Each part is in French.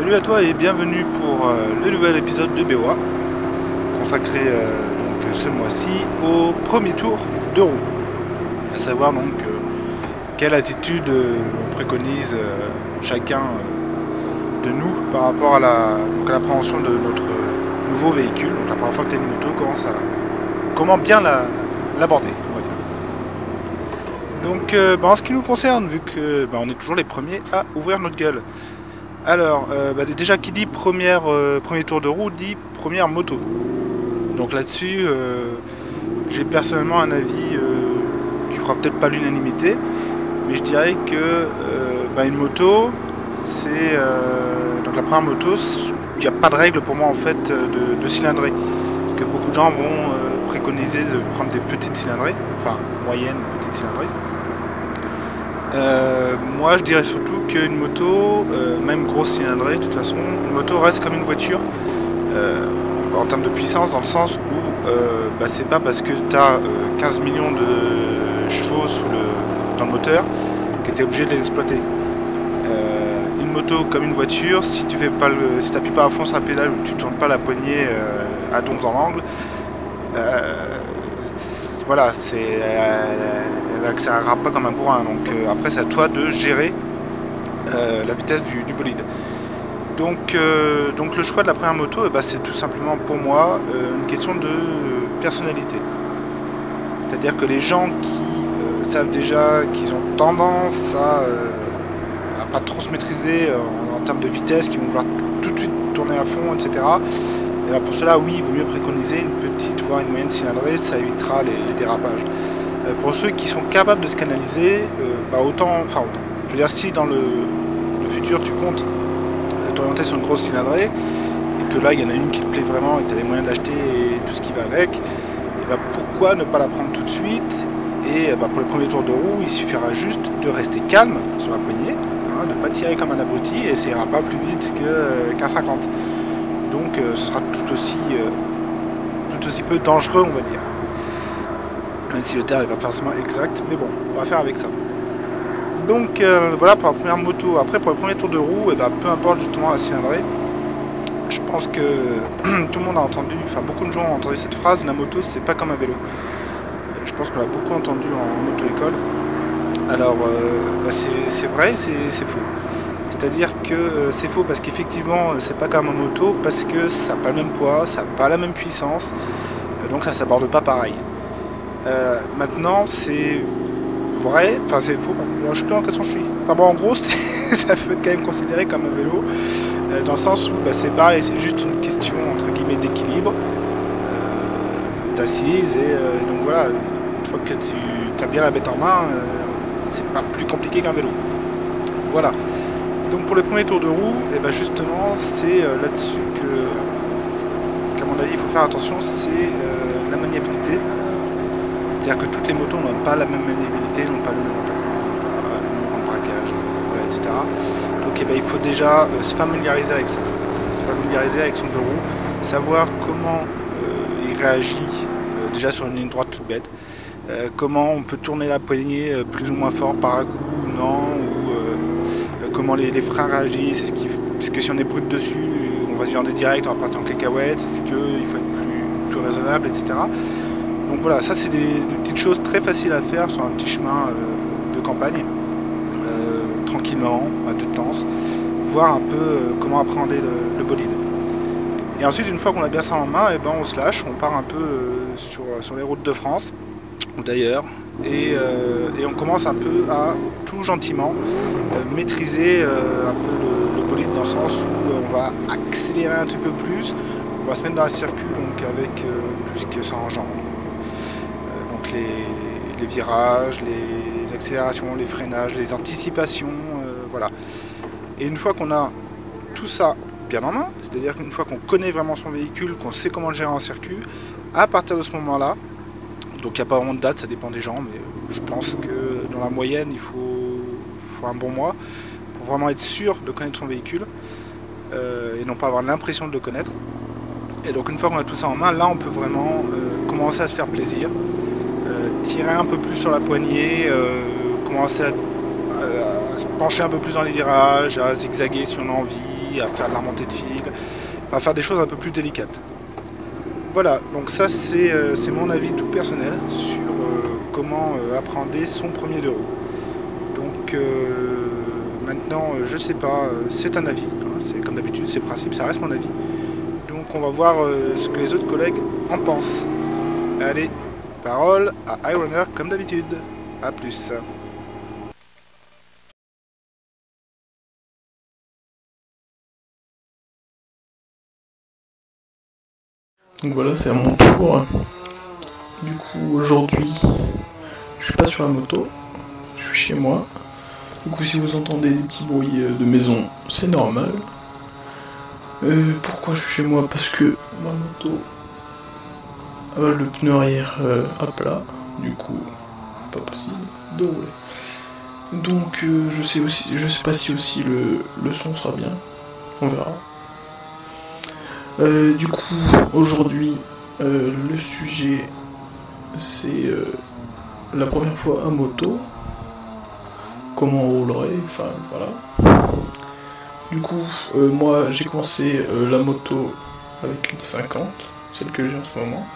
Salut à toi et bienvenue pour le nouvel épisode de BOA consacré donc ce mois-ci au premier tour de roue. À savoir donc quelle attitude on préconise chacun de nous par rapport à à l'appréhension de notre nouveau véhicule. Donc la première fois que tu as une moto, comment bien l'aborder, on va dire. Donc en ce qui nous concerne, vu que on est toujours les premiers à ouvrir notre gueule. Alors, déjà qui dit premier tour de roue dit première moto. Donc là-dessus, j'ai personnellement un avis qui fera peut-être pas l'unanimité, mais je dirais que une moto, c'est donc la première moto, il n'y a pas de règle pour moi en fait de cylindrée. Parce que beaucoup de gens vont préconiser de prendre des petites cylindrées, enfin moyennes, petites cylindrées. Moi je dirais surtout qu'une moto, même grosse cylindrée, de toute façon, une moto reste comme une voiture en termes de puissance, dans le sens où c'est pas parce que tu as 15 millions de chevaux dans le moteur que tu es obligé de l'exploiter. Une moto comme une voiture, si tu n'appuies pas à fond sur la pédale ou tu tournes pas la poignée à donf dans l'angle, voilà, elle accélérera pas comme un bourrin. Donc après c'est à toi de gérer la vitesse du bolide. Donc le choix de la première moto, c'est tout simplement pour moi une question de personnalité. C'est-à-dire que les gens qui savent déjà qu'ils ont tendance à pas trop se maîtriser en termes de vitesse, qui vont vouloir tout de suite tourner à fond, etc. Et pour cela, oui, il vaut mieux préconiser une petite voire une moyenne cylindrée, ça évitera les dérapages. Pour ceux qui sont capables de se canaliser, autant. Je veux dire, si dans le futur tu comptes t'orienter sur une grosse cylindrée, et que là il y en a une qui te plaît vraiment et que tu as les moyens d'acheter et tout ce qui va avec, et pourquoi ne pas la prendre tout de suite? Et pour les premiers tours de roue, il suffira juste de rester calme sur la poignée, de ne pas tirer comme un abruti, et ça ira pas plus vite qu'un 50. Donc ce sera tout aussi peu dangereux, on va dire. Même si le terme n'est pas forcément exact, mais bon, on va faire avec ça. Donc voilà pour la première moto. Après pour le premier tour de roue, peu importe justement la cylindrée, je pense que tout le monde a entendu, enfin beaucoup de gens ont entendu cette phrase, la moto c'est pas comme un vélo. Je pense qu'on l'a beaucoup entendu en auto-école. Alors c'est vrai, c'est faux. C'est-à-dire que c'est faux parce qu'effectivement c'est pas comme une moto, parce que ça n'a pas le même poids, ça n'a pas la même puissance, donc ça s'aborde pas pareil. Maintenant c'est vrai, enfin c'est faux, je sais plus dans quel sens je suis. Enfin bon, en gros ça peut être quand même considéré comme un vélo, dans le sens où c'est pareil, c'est juste une question entre guillemets d'équilibre, t'assises et donc voilà, une fois que tu as bien la bête en main, c'est pas plus compliqué qu'un vélo. Voilà. Donc pour le premier tour de roue, justement c'est là-dessus qu'à mon avis il faut faire attention, c'est la maniabilité. C'est-à-dire que toutes les motos n'ont pas la même maniabilité, n'ont pas le même braquage, voilà, etc. Donc il faut déjà se familiariser avec ça, se familiariser avec son deux roues, savoir comment il réagit déjà sur une ligne droite toute bête, comment on peut tourner la poignée plus ou moins fort par à coup ou non, ou comment les freins réagissent, est-ce que si on est brut dessus, on va se virer direct, on va partir en cacahuète, est-ce qu'il faut être plus raisonnable, etc. Donc voilà, ça c'est des petites choses très faciles à faire sur un petit chemin de campagne, tranquillement, à toute distance, voir un peu comment appréhender le bolide. Et ensuite, une fois qu'on a bien ça en main, on se lâche, on part un peu sur les routes de France, ou d'ailleurs, et on commence un peu à, tout gentiment, maîtriser un peu le bolide, dans le sens où on va accélérer un petit peu plus, on va se mettre dans un circuit donc, avec tout ce que ça engendre. Les virages, les accélérations, les freinages, les anticipations, voilà. Et une fois qu'on a tout ça bien en main, c'est-à-dire qu'une fois qu'on connaît vraiment son véhicule, qu'on sait comment le gérer en circuit, à partir de ce moment-là, donc il n'y a pas vraiment de date, ça dépend des gens, mais je pense que dans la moyenne, il faut un bon mois pour vraiment être sûr de connaître son véhicule et non pas avoir l'impression de le connaître. Et donc une fois qu'on a tout ça en main, là on peut vraiment commencer à se faire plaisir. Tirer un peu plus sur la poignée, commencer à se pencher un peu plus dans les virages, à zigzaguer si on a envie, batterie, à faire de la remontée de fil, à faire des choses un peu plus délicates. Voilà, donc ça c'est mon avis tout personnel sur comment appréhender son premier deux roues. Donc maintenant, je sais pas, c'est un avis, hein, c'est comme d'habitude, c'est le principe, ça reste mon avis. Donc on va voir ce que les autres collègues en pensent. Allez, parole à iRunner comme d'habitude. A plus. Donc voilà, c'est à mon tour. Du coup, aujourd'hui, je suis pas sur la moto, je suis chez moi. Du coup, si vous entendez des petits bruits de maison, c'est normal. Pourquoi je suis chez moi? Parce que ma moto a le pneu arrière à plat, du coup, pas possible de rouler. Donc, je sais pas si aussi le son sera bien, on verra. Du coup, aujourd'hui, le sujet, c'est la première fois à moto, comment on roulerait, enfin voilà. Du coup, moi j'ai commencé la moto avec une 50, celle que j'ai en ce moment.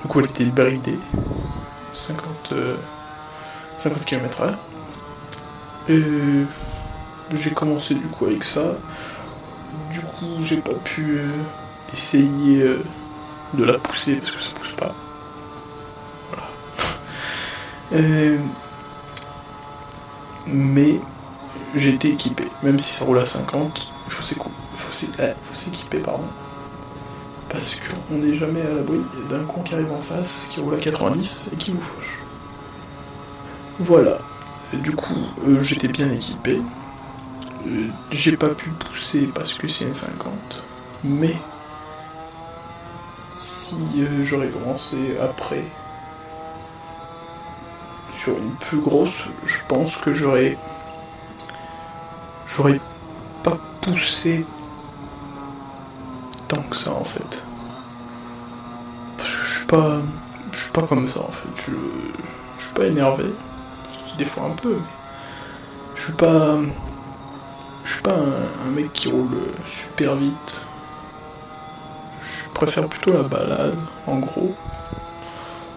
Du coup, elle était bridée, 50 km/h. Et j'ai commencé du coup avec ça. Du coup, j'ai pas pu essayer de la pousser parce que ça pousse pas. Voilà. Mais j'ai été équipé. Même si ça roule à 50, il faut s'équiper, pardon. Parce qu'on n'est jamais à l'abri d'un con qui arrive en face, qui roule à 90 et qui vous fauche. Voilà. Et du coup, j'étais bien équipé. J'ai pas pu pousser parce que c'est une 50, mais si j'aurais commencé après sur une plus grosse, je pense que j'aurais pas poussé tant que ça en fait. Parce que je suis pas comme ça en fait. Je suis pas énervé, des fois un peu, mais je suis pas un mec qui roule super vite. Je préfère plutôt la balade, en gros.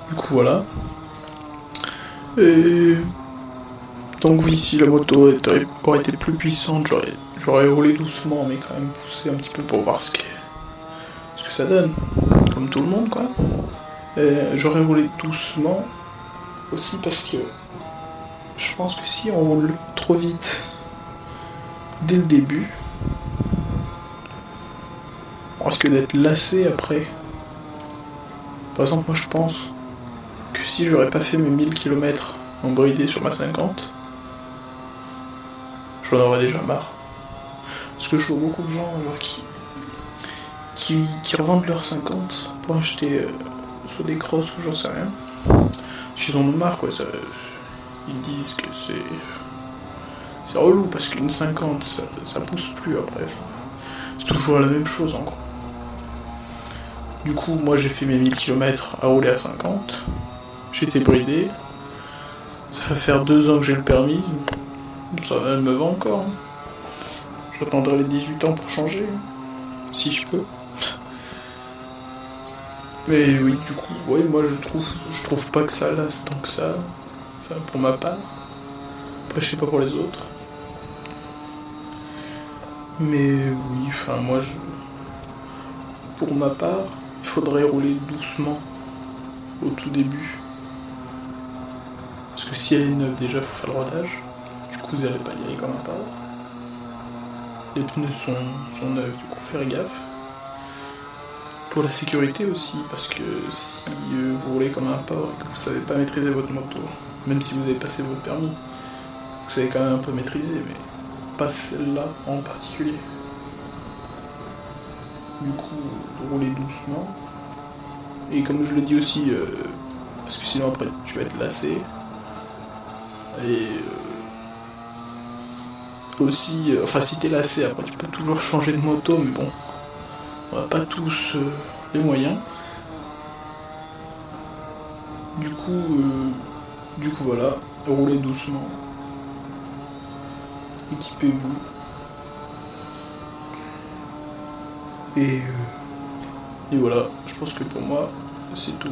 Du coup, voilà. Et donc oui, si la moto aurait été plus puissante, j'aurais roulé doucement, mais quand même poussé un petit peu pour voir ce que ça donne. Comme tout le monde, quoi. Et j'aurais roulé doucement aussi parce que je pense que si on roule trop vite dès le début, on risque d'être lassé après. Par exemple, moi je pense que si j'aurais pas fait mes 1000 km en bridé sur ma 50, j'en aurais déjà marre. Parce que je vois beaucoup de gens qui revendent leurs 50 pour acheter soit des crosses ou j'en sais rien. Parce qu'ils en ont marre, quoi. Ils disent que c'est relou parce qu'une 50 ça pousse plus après. C'est toujours la même chose en gros. Du coup, moi j'ai fait mes 1000 km à rouler à 50. J'étais bridé. Ça va faire 2 ans que j'ai le permis. Ça me va encore. J'attendrai les 18 ans pour changer. Si je peux. Mais oui, du coup, ouais, moi je trouve pas que ça lasse tant que ça. Enfin, pour ma part. Après, je sais pas pour les autres. Mais oui, enfin, pour ma part, il faudrait rouler doucement au tout début. Parce que si elle est neuve, déjà, faut faire le rodage. Du coup, vous n'allez pas y aller comme un pas. Les pneus sont neufs, du coup, faire gaffe. Pour la sécurité aussi, parce que si vous roulez comme un porc et que vous savez pas maîtriser votre moto, même si vous avez passé votre permis, vous savez quand même un peu maîtriser, mais pas celle-là en particulier. Du coup, rouler doucement. Et comme je l'ai dit aussi, parce que sinon après tu vas être lassé. Et aussi, enfin si t'es lassé, après tu peux toujours changer de moto, mais bon, on n'a pas tous les moyens. Du coup voilà, roulez doucement. Équipez-vous. Et voilà, je pense que pour moi, c'est tout.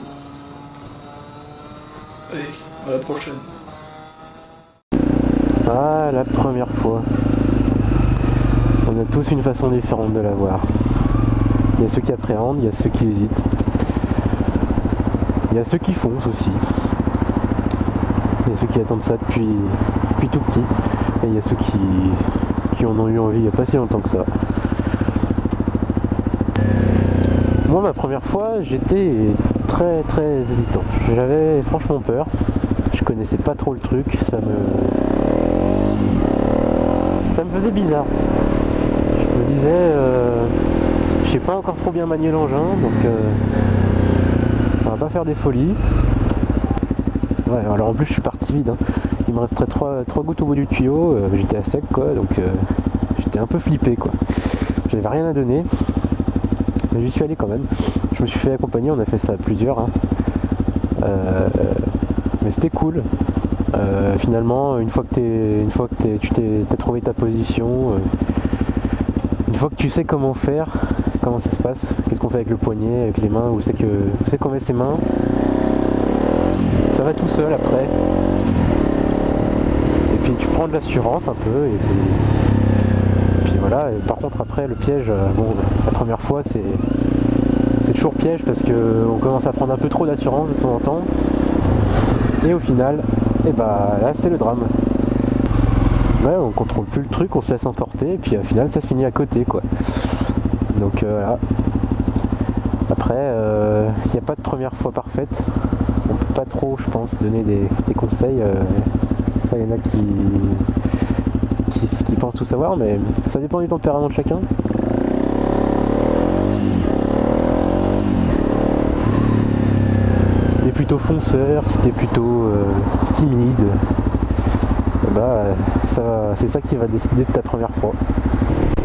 Allez, à la prochaine. Ah, la première fois. On a tous une façon différente de la voir. Il y a ceux qui appréhendent, il y a ceux qui hésitent. Il y a ceux qui foncent aussi. Il y a ceux qui attendent ça depuis tout petit. Et il y a ceux qui en ont eu envie il n'y a pas si longtemps que ça. Moi, ma première fois, j'étais très hésitant. J'avais franchement peur. Je connaissais pas trop le truc. Ça me faisait bizarre. Je me disais, je sais pas encore trop bien manier l'engin, donc on va pas faire des folies. Ouais, alors en plus je suis parti vide, hein. Il me resterait 3 gouttes au bout du tuyau, j'étais à sec quoi, donc j'étais un peu flippé quoi. J'avais rien à donner, mais j'y suis allé quand même. Je me suis fait accompagner, on a fait ça à plusieurs, hein. Mais c'était cool. Finalement, une fois que tu t'as trouvé ta position, une fois que tu sais comment faire, comment ça se passe, qu'est-ce qu'on fait avec le poignet, avec les mains, où c'est qu'on met ses mains, ça va tout seul après. Et puis tu prends de l'assurance un peu, et puis voilà. Et par contre après le piège, bon, la première fois c'est toujours piège parce qu'on commence à prendre un peu trop d'assurance de temps en temps. Et au final, et bah là c'est le drame. Ouais, on contrôle plus le truc, on se laisse emporter, et puis au final ça se finit à côté quoi. Donc voilà. Après, il n'y a pas de première fois parfaite. On peut pas trop, je pense, donner des conseils. Ça, il y en a qui pensent tout savoir, mais ça dépend du tempérament de chacun. Si t'es plutôt fonceur, si t'es plutôt timide, bah c'est ça qui va décider de ta première fois.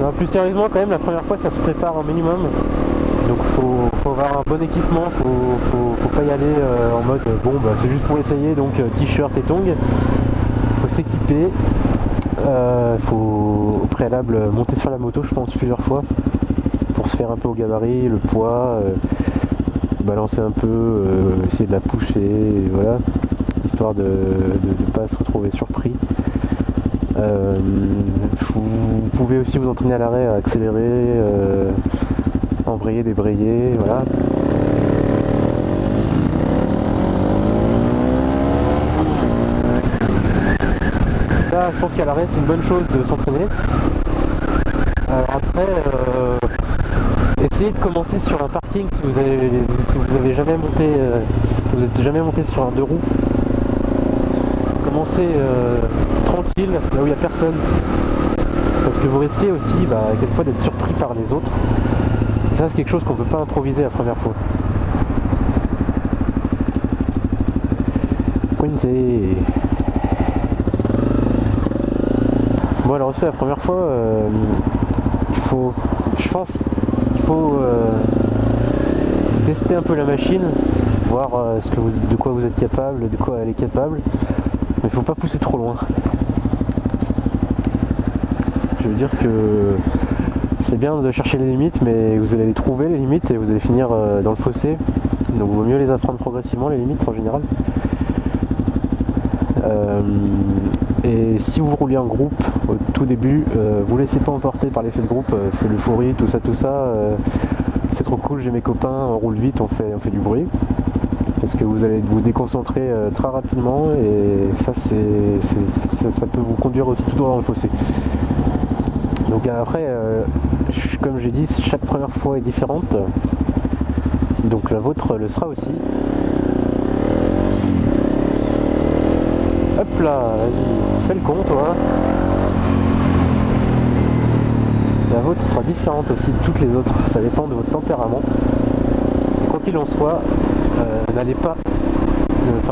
Non, plus sérieusement quand même, la première fois ça se prépare un minimum, donc faut avoir un bon équipement, faut pas y aller en mode bon bah c'est juste pour essayer, donc t-shirt et tongs. Faut s'équiper, faut au préalable monter sur la moto je pense plusieurs fois pour se faire un peu au gabarit, le poids, balancer un peu, essayer de la pousser, et voilà, histoire de ne pas se retrouver surpris. Vous pouvez aussi vous entraîner à l'arrêt, à accélérer, embrayer, débrayer, voilà. Ça, je pense qu'à l'arrêt c'est une bonne chose de s'entraîner. Après, essayez de commencer sur un parking si vous avez jamais monté, vous n'êtes jamais monté sur un 2 roues. Commencez tranquille, là où il n'y a personne. Parce que vous risquez aussi, quelquefois, d'être surpris par les autres. Et ça, c'est quelque chose qu'on ne peut pas improviser la première fois. Quincy. Bon, alors aussi, la première fois, je pense qu'il faut tester un peu la machine, voir de quoi vous êtes capable, de quoi elle est capable. Mais il faut pas pousser trop loin. Je veux dire que c'est bien de chercher les limites, mais vous allez les trouver les limites et vous allez finir dans le fossé. Donc il vaut mieux les apprendre progressivement les limites en général. Et si vous roulez en groupe au tout début, vous laissez pas emporter par l'effet de groupe, c'est l'euphorie, tout ça, c'est trop cool, j'ai mes copains, on roule vite, on fait du bruit. Parce que vous allez vous déconcentrer très rapidement et ça peut vous conduire aussi tout droit dans le fossé. Donc après, comme j'ai dit, chaque première fois est différente. Donc la vôtre le sera aussi. Hop là, vas-y, fais le con toi. La vôtre sera différente aussi de toutes les autres, ça dépend de votre tempérament. Et quoi qu'il en soit, n'allez pas,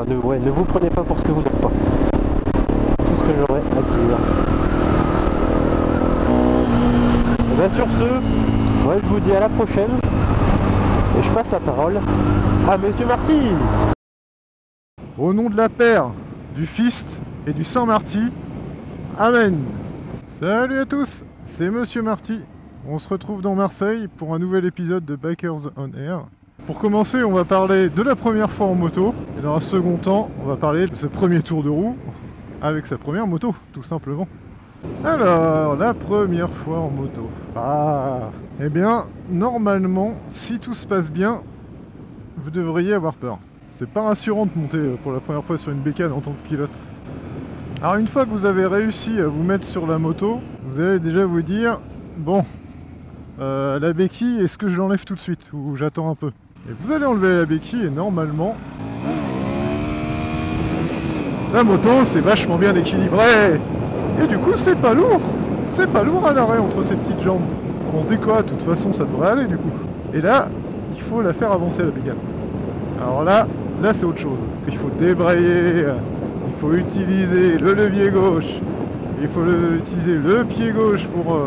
ne vous prenez pas pour ce que vous n'êtes pas. Tout ce que j'aurais à dire. Et bien sur ce, moi je vous dis à la prochaine. Et je passe la parole à Monsieur Marty. Au nom de la Père, du Fils et du Saint Marty, Amen. Salut à tous, c'est Monsieur Marty. On se retrouve dans Marseille pour un nouvel épisode de Bikers on Air. Pour commencer, on va parler de la première fois en moto. Et dans un second temps, on va parler de ce premier tour de roue avec sa première moto, tout simplement. Alors, la première fois en moto. Eh bien, normalement, si tout se passe bien, vous devriez avoir peur. C'est pas rassurant de monter pour la première fois sur une bécane en tant que pilote. Alors une fois que vous avez réussi à vous mettre sur la moto, vous allez déjà vous dire, bon, la béquille, est-ce que je l'enlève tout de suite ou j'attends un peu? Et vous allez enlever la béquille et normalement, la moto c'est vachement bien équilibré. Et du coup c'est pas lourd. C'est pas lourd à l'arrêt entre ces petites jambes. On se dit quoi, de toute façon ça devrait aller du coup. Et là, il faut la faire avancer la bécane. Alors là c'est autre chose. Il faut débrayer, il faut utiliser le levier gauche, il faut utiliser le pied gauche pour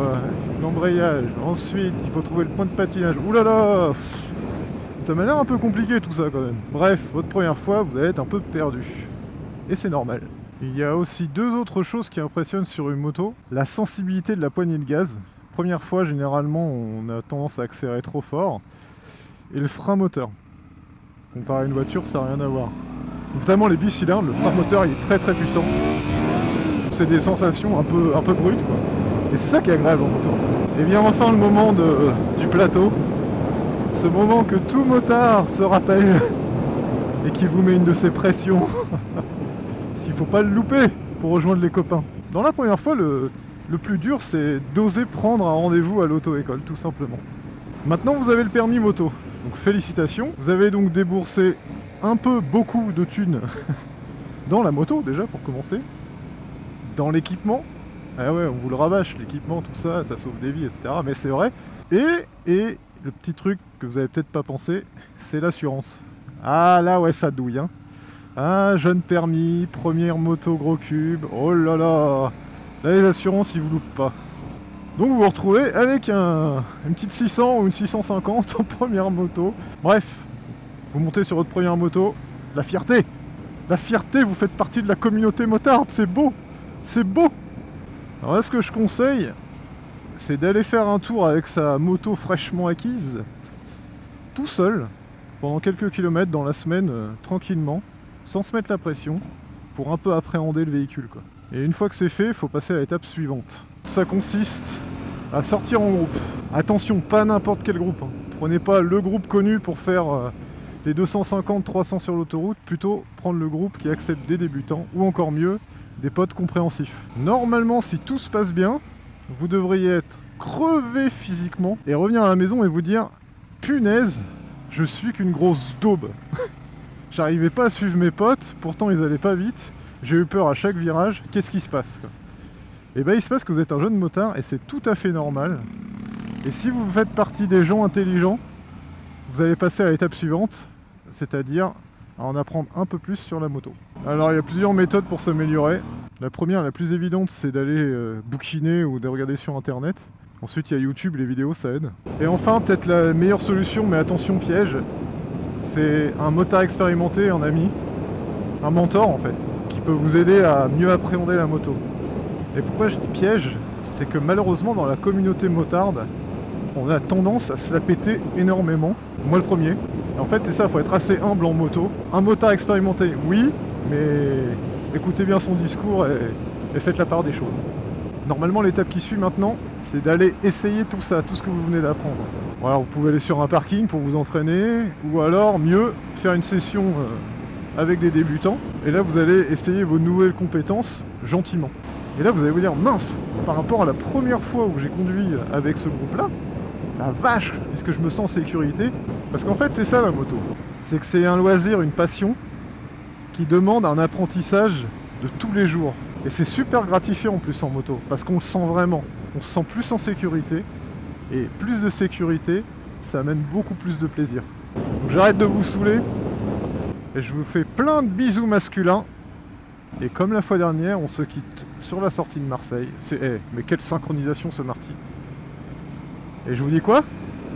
l'embrayage. Ensuite, il faut trouver le point de patinage. Ouh là là, ça m'a l'air un peu compliqué tout ça quand même. Bref, votre première fois, vous allez être un peu perdu. Et c'est normal. Il y a aussi deux autres choses qui impressionnent sur une moto. La sensibilité de la poignée de gaz. Première fois, généralement, on a tendance à accélérer trop fort. Et le frein moteur. Comparé à une voiture, ça n'a rien à voir. Notamment les bicylindres, le frein moteur il est très très puissant. C'est des sensations un peu brutes quoi. Et c'est ça qui est agréable en moto. Et bien enfin le moment du plateau. Ce moment que tout motard se rappelle et qui vous met une de ces pressions. S'il faut pas le louper pour rejoindre les copains. Dans la première fois, le plus dur c'est d'oser prendre un rendez-vous à l'auto-école tout simplement. Maintenant vous avez le permis moto. Donc félicitations, vous avez donc déboursé beaucoup de thunes dans la moto déjà pour commencer, dans l'équipement, ah ouais on vous le rabâche, l'équipement tout ça, ça sauve des vies etc. Mais c'est vrai, et le petit truc que vous avez peut-être pas pensé, c'est l'assurance. Ah là ouais ça douille hein. Ah jeune permis, première moto gros cube, oh là là, là les assurances ils vous loupent pas. Donc vous vous retrouvez avec une petite 600 ou une 650 en première moto. Bref, vous montez sur votre première moto, la fierté. La fierté, vous faites partie de la communauté motarde, c'est beau. C'est beau. Alors là, ce que je conseille, c'est d'aller faire un tour avec sa moto fraîchement acquise, tout seul, pendant quelques kilomètres dans la semaine, tranquillement, sans se mettre la pression, pour un peu appréhender le véhicule, quoi. Et une fois que c'est fait, il faut passer à l'étape suivante. Ça consiste à sortir en groupe. Attention, pas n'importe quel groupe. Prenez pas le groupe connu pour faire les 250-300 sur l'autoroute. Plutôt prendre le groupe qui accepte des débutants ou encore mieux, des potes compréhensifs. Normalement, si tout se passe bien, vous devriez être crevé physiquement et revenir à la maison et vous dire « Punaise, je suis qu'une grosse daube. J'arrivais pas à suivre mes potes, pourtant ils allaient pas vite. J'ai eu peur à chaque virage. Qu'est-ce qui se passe ?» Et ben il se passe que vous êtes un jeune motard et c'est tout à fait normal. Et si vous faites partie des gens intelligents, vous allez passer à l'étape suivante, c'est-à-dire à en apprendre un peu plus sur la moto. Alors il y a plusieurs méthodes pour s'améliorer. La première, la plus évidente, c'est d'aller bouquiner ou de regarder sur internet. Ensuite il y a YouTube, les vidéos ça aide. Et enfin peut-être la meilleure solution, mais attention piège, c'est un motard expérimenté, un ami, un mentor en fait, qui peut vous aider à mieux appréhender la moto. Et pourquoi je dis piège, c'est que malheureusement dans la communauté motarde, on a tendance à se la péter énormément. Moi le premier. Et en fait c'est ça, il faut être assez humble en moto. Un motard expérimenté, oui, mais écoutez bien son discours et faites la part des choses. Normalement l'étape qui suit maintenant, c'est d'aller essayer tout ça, tout ce que vous venez d'apprendre. Bon, alors vous pouvez aller sur un parking pour vous entraîner, ou alors mieux, faire une session avec des débutants. Et là vous allez essayer vos nouvelles compétences gentiment. Et là vous allez vous dire, mince, par rapport à la première fois où j'ai conduit avec ce groupe-là, la vache, est-ce que je me sens en sécurité? Parce qu'en fait c'est ça la moto. C'est que c'est un loisir, une passion, qui demande un apprentissage de tous les jours. Et c'est super gratifiant en plus en moto, parce qu'on le sent vraiment. On se sent plus en sécurité, et plus de sécurité, ça amène beaucoup plus de plaisir. Donc j'arrête de vous saouler, et je vous fais plein de bisous masculins. Et comme la fois dernière, on se quitte sur la sortie de Marseille. Mais quelle synchronisation ce mardi. Et je vous dis quoi?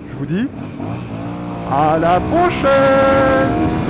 Je vous dis à la prochaine!